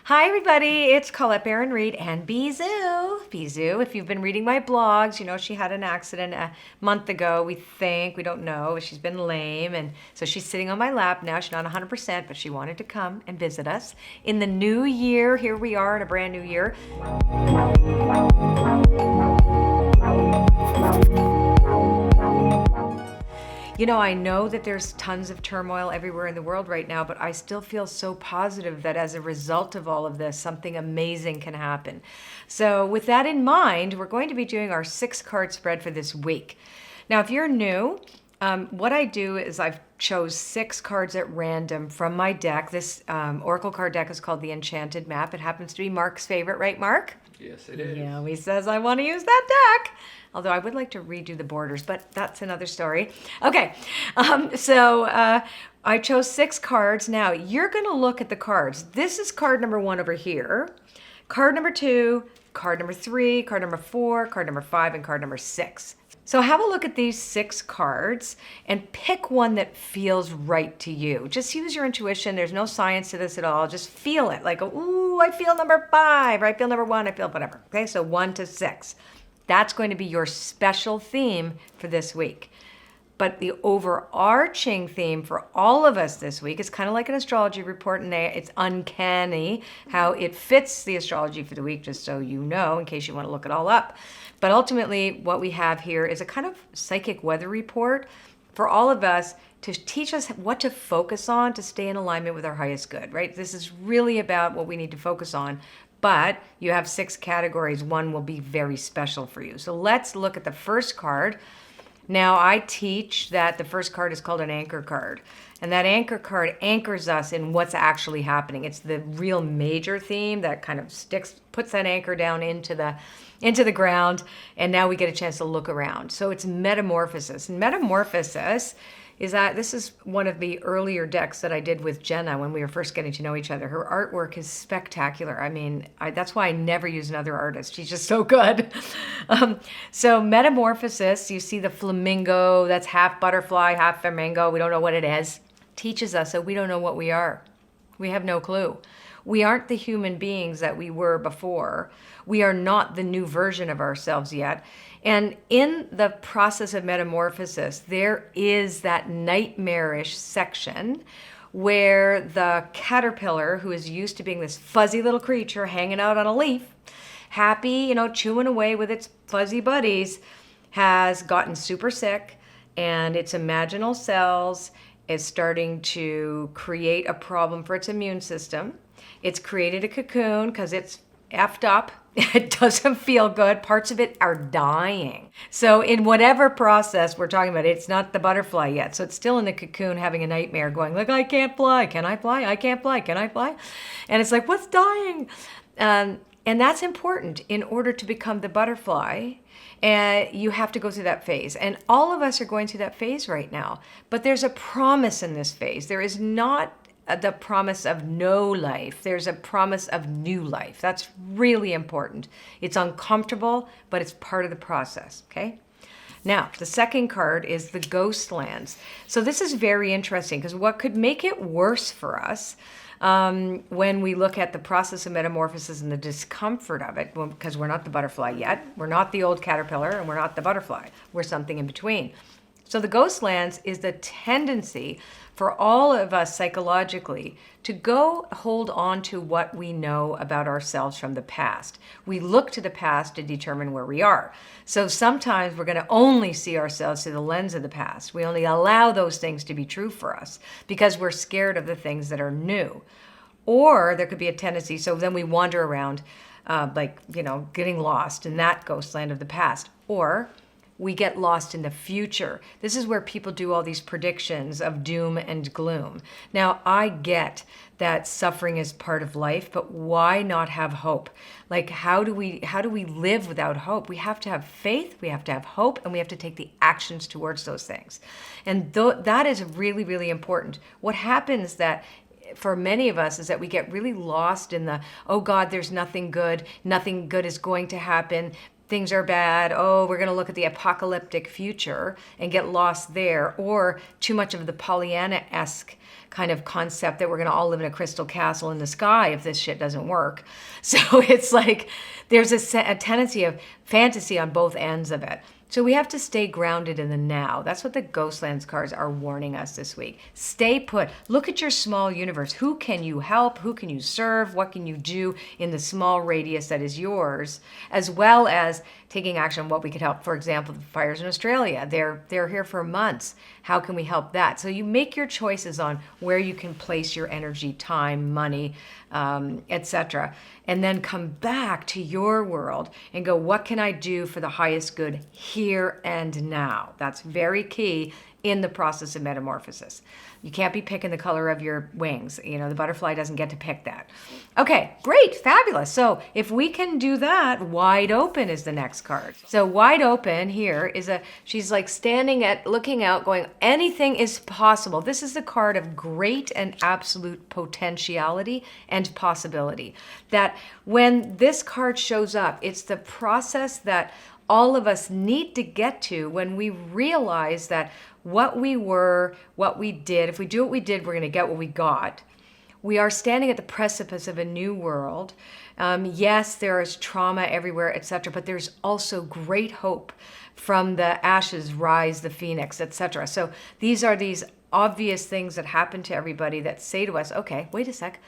Hi everybody, it's Colette Baron-Reid and Bizou. Bizou, if you've been reading my blogs, you know she had an accident a month ago, we don't know. She's been lame, and so she's sitting on my lap now. She's not 100%, but she wanted to come and visit us. In the new year, here we are in a brand new year. You know, I know that there's tons of turmoil everywhere in the world right now, but I still feel so positive that as a result of all of this, something amazing can happen. So with that in mind, we're going to be doing our 6-card spread for this week. Now, if you're new, what I do is I've chose 6 cards at random from my deck. This Oracle card deck is called the Enchanted Map. It happens to be Mark's favorite, right, Mark? Yes, it is. Yeah, he says, I want to use that deck. Although I would like to redo the borders, but that's another story. Okay, so I chose 6 cards. Now, you're going to look at the cards. This is card number 1 over here, card number 2, card number 3, card number 4, card number 5, and card number 6. So have a look at these 6 cards and pick one that feels right to you. Just use your intuition. There's no science to this at all. Just feel it. Like, ooh, I feel number 5, or I feel number 1, I feel whatever. Okay, so 1 to 6. That's going to be your special theme for this week. But the overarching theme for all of us this week is kind of like an astrology report, and it's uncanny how it fits the astrology for the week, just so you know, in case you want to look it all up. But ultimately, what we have here is a kind of psychic weather report for all of us to teach us what to focus on to stay in alignment with our highest good, right? This is really about what we need to focus on. But you have 6 categories. One will be very special for you. So let's look at the first card. Now, I teach that the first card is called an anchor card. And that anchor card anchors us in what's actually happening. It's the real major theme that kind of puts that anchor down into the ground. And now we get a chance to look around. So it's metamorphosis. And metamorphosis is that this is one of the earlier decks that I did with Jenna when we were first getting to know each other. Her artwork is spectacular. I mean, that's why I never use another artist. She's just so good. So metamorphosis, you see the flamingo, that's half butterfly, half flamingo. We don't know what it is. Teaches us that we don't know what we are. We have no clue. We aren't the human beings that we were before. We are not the new version of ourselves yet. And in the process of metamorphosis, there is that nightmarish section where the caterpillar, who is used to being this fuzzy little creature hanging out on a leaf, happy, chewing away with its fuzzy buddies, has gotten super sick, and its imaginal cells is starting to create a problem for its immune system. It's created a cocoon because it's effed up. It doesn't feel good. Parts of it are dying. So in whatever process we're talking about, it's not the butterfly yet. So it's still in the cocoon having a nightmare going like, I can't fly. Can I fly? I can't fly. Can I fly? And it's like, what's dying? And that's important in order to become the butterfly. And you have to go through that phase. And all of us are going through that phase right now. But there's a promise in this phase. There is not the promise of no life. There's a promise of new life. That's really important. It's uncomfortable, but it's part of the process, okay? Now, the second card is the Ghostlands. So this is very interesting because what could make it worse for us when we look at the process of metamorphosis and the discomfort of it, because we're not the butterfly yet, we're not the old caterpillar, and we're not the butterfly. We're something in between. So the Ghostlands is the tendency for all of us psychologically to go hold on to what we know about ourselves from the past. We look to the past to determine where we are. So sometimes we're going to only see ourselves through the lens of the past. We only allow those things to be true for us because we're scared of the things that are new. Or there could be a tendency, so then we wander around getting lost in that ghostland of the past. Or we get lost in the future. This is where people do all these predictions of doom and gloom. Now, I get that suffering is part of life, but why not have hope? Like, how do we live without hope? We have to have faith, we have to have hope, and we have to take the actions towards those things. And that is really, really important. What happens that for many of us is that we get really lost in the, oh God, there's nothing good is going to happen. things are bad. Oh, we're going to look at the apocalyptic future and get lost there. Or too much of the Pollyanna-esque kind of concept that we're going to all live in a crystal castle in the sky if this shit doesn't work. So it's like there's a tendency of fantasy on both ends of it. So we have to stay grounded in the now. That's what the Ghostlands cards are warning us this week. Stay put. Look at your small universe. Who can you help? Who can you serve? What can you do in the small radius that is yours? As well as taking action on what we could help. For example, the fires in Australia. They're here for months. How can we help that? So you make your choices on where you can place your energy, time, money, etc. And then come back to your world and go, what can I do for the highest good here and now? That's very key in the process of metamorphosis. You can't be picking the color of your wings. You know, the butterfly doesn't get to pick that. Okay, great, fabulous. So if we can do that, wide open is the next card. So wide open here is she's like standing looking out going, anything is possible. This is the card of great and absolute potentiality and possibility. That when this card shows up, it's the process that all of us need to get to when we realize that what we were, what we did, if we do what we did, we're going to get what we got. We are standing at the precipice of a new world. Yes, there is trauma everywhere, etc., but there's also great hope. From the ashes rise the phoenix, etc. So these are these obvious things that happen to everybody that say to us, okay, wait a sec,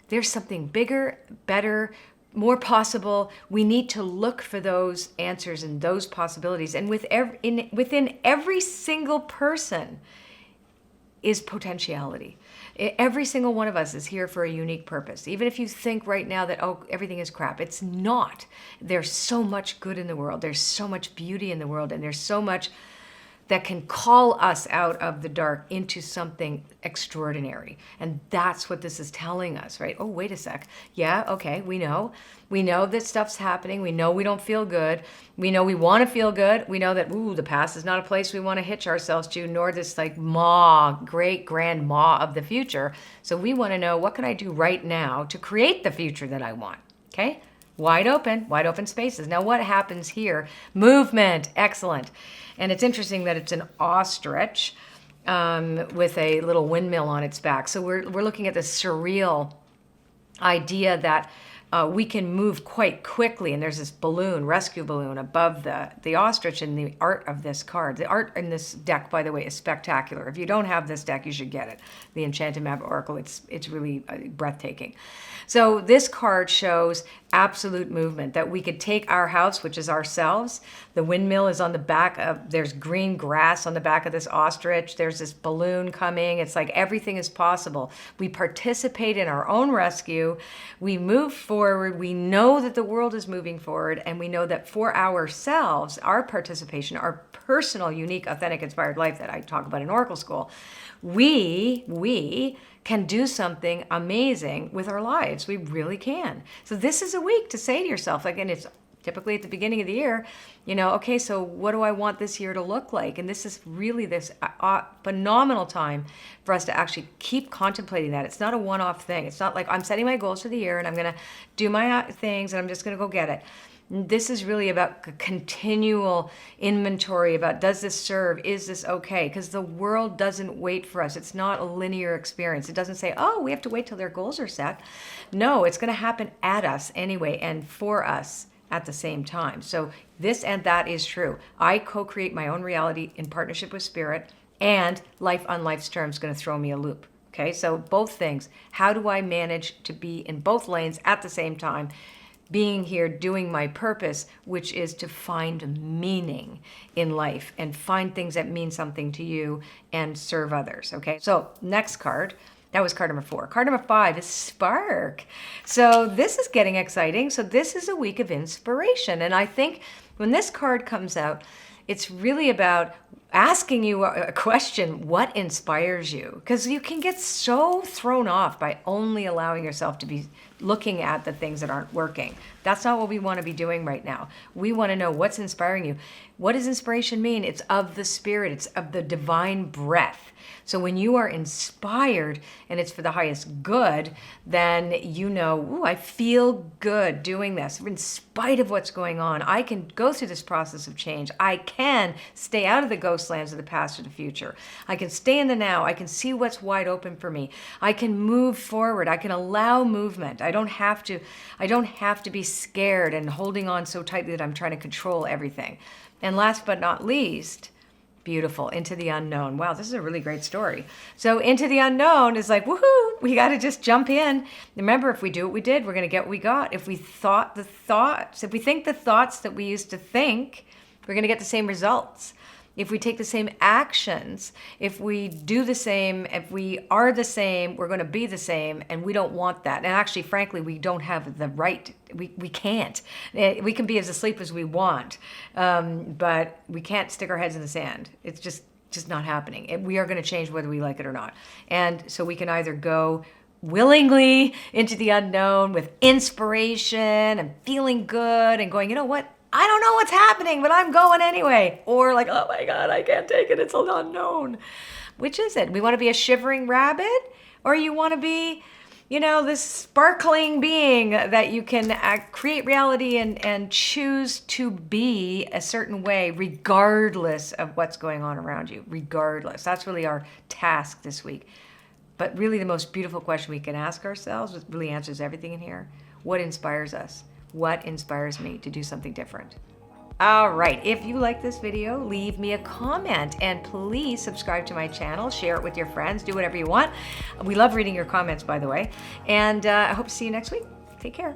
there's something bigger, better, more possible. We need to look for those answers and those possibilities. And within every single person is potentiality. Every single one of us is here for a unique purpose. Even if you think right now that, oh, everything is crap, it's not. There's so much good in the world. There's so much beauty in the world. And there's so much that can call us out of the dark into something extraordinary. And that's what this is telling us, right? Oh, wait a sec. Yeah, okay, we know. We know that stuff's happening. We know we don't feel good. We know we want to feel good. We know that, the past is not a place we want to hitch ourselves to, nor this like great grand maw of the future. So we want to know, what can I do right now to create the future that I want? Okay? Wide open spaces. Now what happens here? Movement, excellent. And it's interesting that it's an ostrich with a little windmill on its back. So we're looking at this surreal idea that we can move quite quickly. And there's this rescue balloon above the ostrich in the art of this card. The art in this deck, by the way, is spectacular. If you don't have this deck, you should get it. The Enchanted Map Oracle, it's really breathtaking. So this card shows absolute movement, that we could take our house, which is ourselves. The windmill is on the back there's green grass on the back of this ostrich. There's this balloon coming. It's like everything is possible. We participate in our own rescue. We move forward. We know that the world is moving forward. And we know that for ourselves, our participation, our personal, unique, authentic, inspired life that I talk about in Oracle School, we can do something amazing with our lives. We really can. So this is a week to say to yourself, again, it's typically at the beginning of the year, okay, so what do I want this year to look like? And this is really this phenomenal time for us to actually keep contemplating that. It's not a one-off thing. It's not like I'm setting my goals for the year and I'm going to do my things and I'm just going to go get it. This is really about continual inventory about, does this serve? Is this okay? Because the world doesn't wait for us. It's not a linear experience. It doesn't say, oh, we have to wait till their goals are set. No, it's going to happen at us anyway and for us at the same time. So this and that is true. I co-create my own reality in partnership with Spirit, and life on life's terms is going to throw me a loop. Okay, so both things. How do I manage to be in both lanes at the same time? Being here, doing my purpose, which is to find meaning in life and find things that mean something to you and serve others. Okay, so next card. That was card number 4. Card number 5 is Spark. So this is getting exciting. So this is a week of inspiration. And I think when this card comes out, it's really about asking you a question, what inspires you? Because you can get so thrown off by only allowing yourself to be looking at the things that aren't working. That's not what we want to be doing right now. We want to know what's inspiring you. What does inspiration mean? It's of the Spirit. It's of the divine breath. So when you are inspired and it's for the highest good, then you know, ooh, I feel good doing this. In spite of what's going on, I can go through this process of change. I can stay out of the ghost lands of the past or the future. I can stay in the now. I can see what's wide open for me. I can move forward. I can allow movement. I don't have to be scared and holding on so tightly that I'm trying to control everything. And last but not least, beautiful, into the unknown. Wow, this is a really great story. So into the unknown is like, woohoo, we got to just jump in. Remember, if we do what we did, we're going to get what we got. If we think the thoughts that we used to think, we're going to get the same results. If we take the same actions, if we do the same, if we are the same, we're going to be the same, and we don't want that. And actually, frankly, we don't have the right. We can't. We can be as asleep as we want, but we can't stick our heads in the sand. It's just not happening. We are going to change whether we like it or not. And so we can either go willingly into the unknown with inspiration and feeling good and going, you know what? I don't know what's happening, but I'm going anyway. Or like, oh my God, I can't take it. It's an unknown. Which is it? We want to be a shivering rabbit? Or you want to be, this sparkling being that you can create reality and choose to be a certain way regardless of what's going on around you. Regardless. That's really our task this week. But really the most beautiful question we can ask ourselves, which really answers everything in here. What inspires us? What inspires me to do something different? All right, if you like this video, leave me a comment and please subscribe to my channel, share it with your friends, do whatever you want. We love reading your comments, by the way. And I hope to see you next week. Take care.